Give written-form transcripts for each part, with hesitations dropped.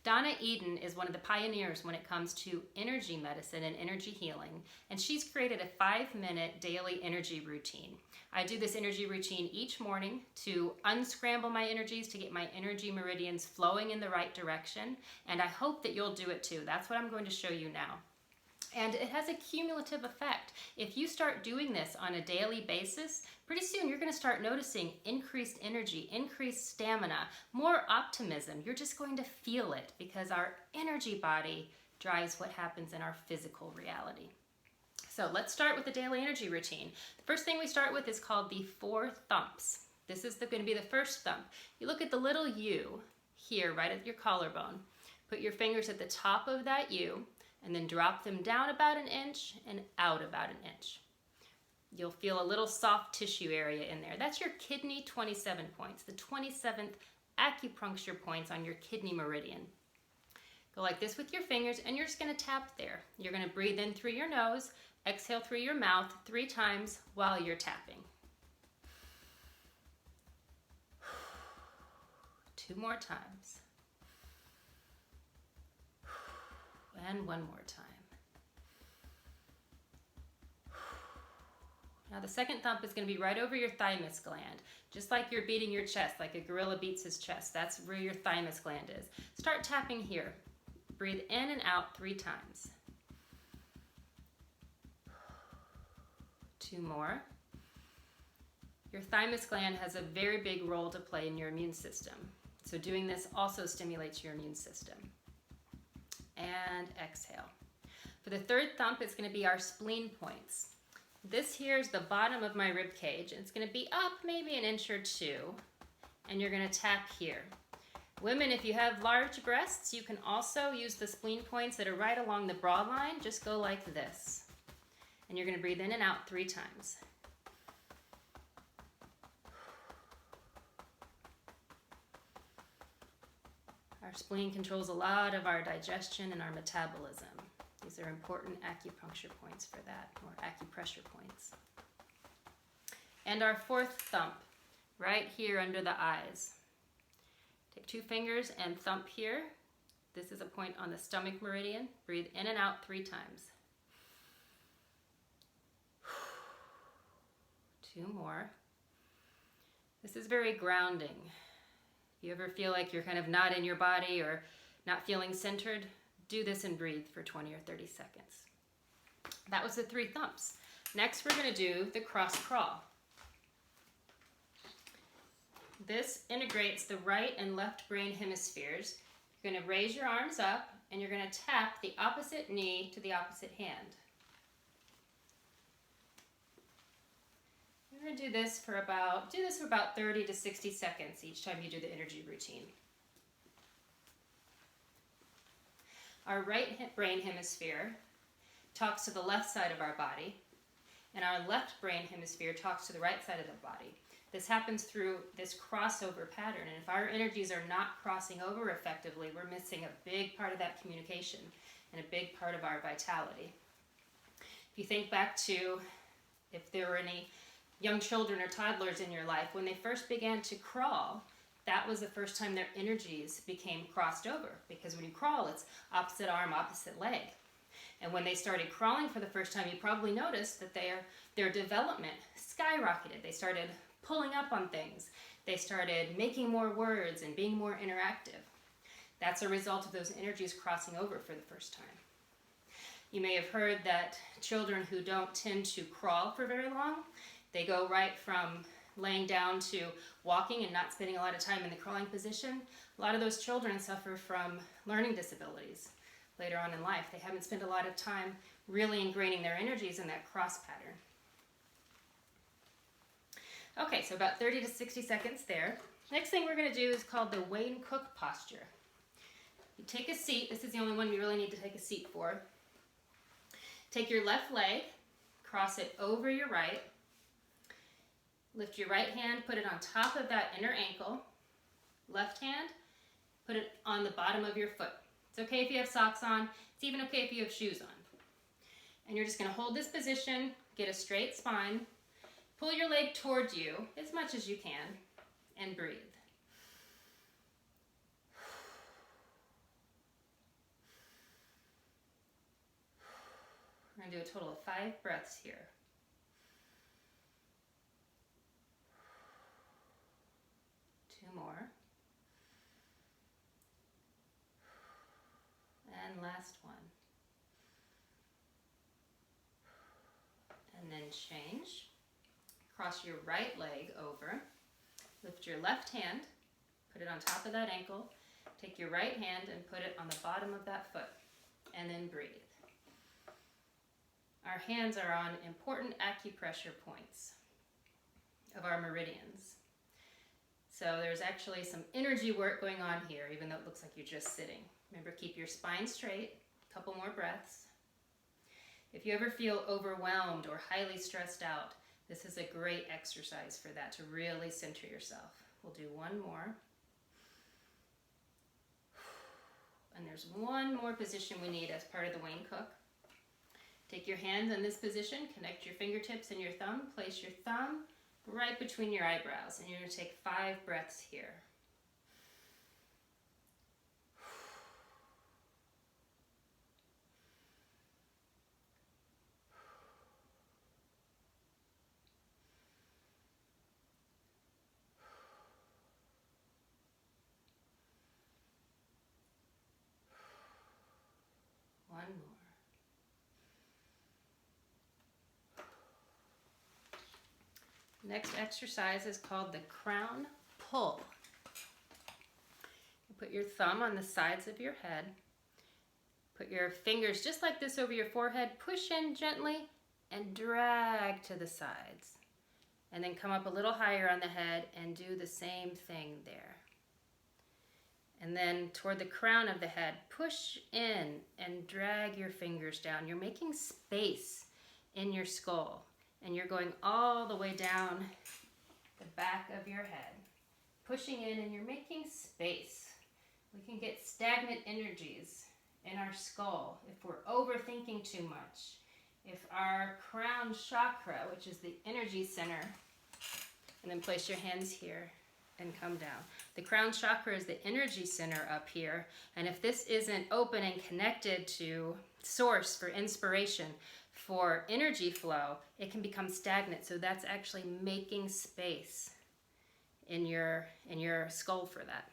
Donna Eden is one of the pioneers when it comes to energy medicine and energy healing, and she's created a 5-minute daily energy routine. I do this energy routine each morning to unscramble my energies, to get my energy meridians flowing in the right direction, and I hope that you'll do it too. That's what I'm going to show you now. And it has a cumulative effect. If you start doing this on a daily basis, pretty soon you're going to start noticing increased energy, increased stamina, more optimism. You're just going to feel it because our energy body drives what happens in our physical reality. So let's start with the daily energy routine. The first thing we start with is called the 4 thumps. This is going to be the first thump. You look at the little U here, right at your collarbone. Put your fingers at the top of that U, and then drop them down about 1 inch and out about 1 inch. You'll feel a little soft tissue area in there. That's your kidney 27 points, the 27th acupuncture points on your kidney meridian. Go like this with your fingers, and you're just going to tap there. You're going to breathe in through your nose, exhale through your mouth 3 times while you're tapping. 2 more times. And 1 more time. Now the second thump is going to be right over your thymus gland. Just like you're beating your chest, like a gorilla beats his chest. That's where your thymus gland is. Start tapping here. Breathe in and out 3 times. 2 more. Your thymus gland has a very big role to play in your immune system. So doing this also stimulates your immune system. And exhale. For the third thump, it's going to be our spleen points. This here is the bottom of my rib cage. It's going to be up maybe 1 inch or 2, and you're going to tap here. Women, if you have large breasts, you can also use the spleen points that are right along the bra line. Just go like this. And you're going to breathe in and out 3 times. Our spleen controls a lot of our digestion and our metabolism. These are important acupuncture points for that, or acupressure points. And our 4th thump, right here under the eyes. Take 2 fingers and thump here. This is a point on the stomach meridian. Breathe in and out 3 times. 2 more. This is very grounding. If you ever feel like you're kind of not in your body or not feeling centered, do this and breathe for 20 or 30 seconds. That was the 3 thumps. Next, we're going to do the cross crawl. This integrates the right and left brain hemispheres. You're going to raise your arms up, and you're going to tap the opposite knee to the opposite hand. We're going to do this for about 30 to 60 seconds each time you do the energy routine. Our right brain hemisphere talks to the left side of our body, and our left brain hemisphere talks to the right side of the body. This happens through this crossover pattern, and if our energies are not crossing over effectively, we're missing a big part of that communication and a big part of our vitality. If you think back to if there were any young children or toddlers in your life, when they first began to crawl, that was the first time their energies became crossed over, because when you crawl, it's opposite arm, opposite leg. And when they started crawling for the first time, you probably noticed that their development skyrocketed. They started pulling up on things. They started making more words and being more interactive. That's a result of those energies crossing over for the first time. You may have heard that children who don't tend to crawl for very long, they go right from laying down to walking and not spending a lot of time in the crawling position. A lot of those children suffer from learning disabilities later on in life. They haven't spent a lot of time really ingraining their energies in that cross pattern. Okay, so about 30 to 60 seconds there. Next thing we're going to do is called the Wayne Cook posture. You take a seat. This is the only one you really need to take a seat for. Take your left leg, cross it over your right. Lift your right hand, put it on top of that inner ankle. Left hand, put it on the bottom of your foot. It's okay if you have socks on. It's even okay if you have shoes on. And you're just going to hold this position, get a straight spine, pull your leg towards you as much as you can, and breathe. We're going to do a total of 5 breaths here. Two more. And last one. And then change. Cross your right leg over. Lift your left hand. Put it on top of that ankle. Take your right hand and put it on the bottom of that foot. And then breathe. Our hands are on important acupressure points of our meridians. So there's actually some energy work going on here, even though it looks like you're just sitting. Remember, keep your spine straight. A couple more breaths. If you ever feel overwhelmed or highly stressed out, this is a great exercise for that, to really center yourself. We'll do one more. And there's one more position we need as part of the Wayne Cook. Take your hands in this position, connect your fingertips and your thumb, place your thumb right between your eyebrows, and you're going to take 5 breaths here. One more. Next exercise is called the crown pull. You put your thumb on the sides of your head. Put your fingers just like this over your forehead. Push in gently and drag to the sides. And then come up a little higher on the head and do the same thing there. And then toward the crown of the head, push in and drag your fingers down. You're making space in your skull. And you're going all the way down the back of your head. Pushing in, and you're making space. We can get stagnant energies in our skull if we're overthinking too much. If our crown chakra, which is the energy center, and then place your hands here and come down. The crown chakra is the energy center up here, and if this isn't open and connected to source for inspiration, for energy flow, it can become stagnant. So that's actually making space in your skull for that.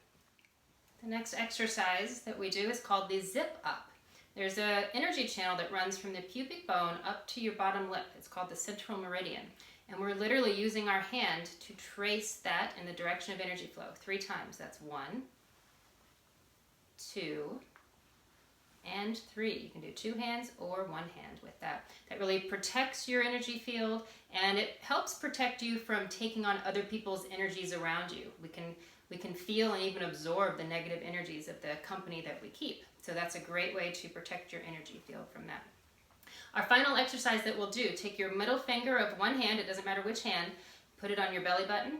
The next exercise that we do is called the zip up. There's an energy channel that runs from the pubic bone up to your bottom lip. It's called the central meridian. And we're literally using our hand to trace that in the direction of energy flow 3 times. That's 1, 2, and 3. You can do 2 hands or 1 hand with that. That really protects your energy field, and it helps protect you from taking on other people's energies around you. We can feel and even absorb the negative energies of the company that we keep. So that's a great way to protect your energy field from that. Our final exercise that we'll do, take your middle finger of one hand, it doesn't matter which hand, put it on your belly button.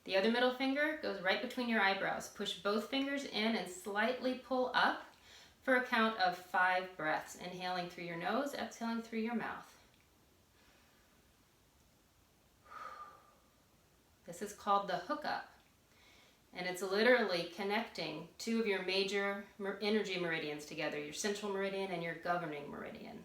The other middle finger goes right between your eyebrows. Push both fingers in and slightly pull up for a count of 5 breaths. Inhaling through your nose, exhaling through your mouth. This is called the hookup. And it's literally connecting 2 of your major energy meridians together, your central meridian and your governing meridian.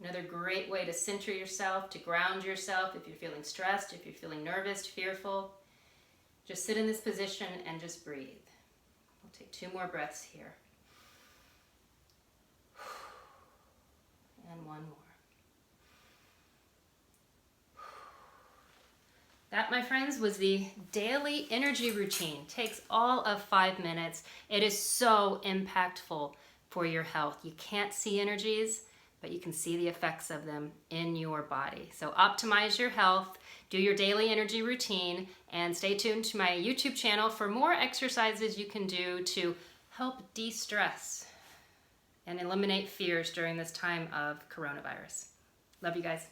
Another great way to center yourself, to ground yourself if you're feeling stressed, if you're feeling nervous, fearful. Just sit in this position and just breathe. We'll take 2 more breaths here. And 1 more. That, my friends, was the daily energy routine. Takes all of 5 minutes. It is so impactful for your health. You can't see energies, but you can see the effects of them in your body. So optimize your health, do your daily energy routine, and stay tuned to my YouTube channel for more exercises you can do to help de-stress and eliminate fears during this time of coronavirus. Love you guys.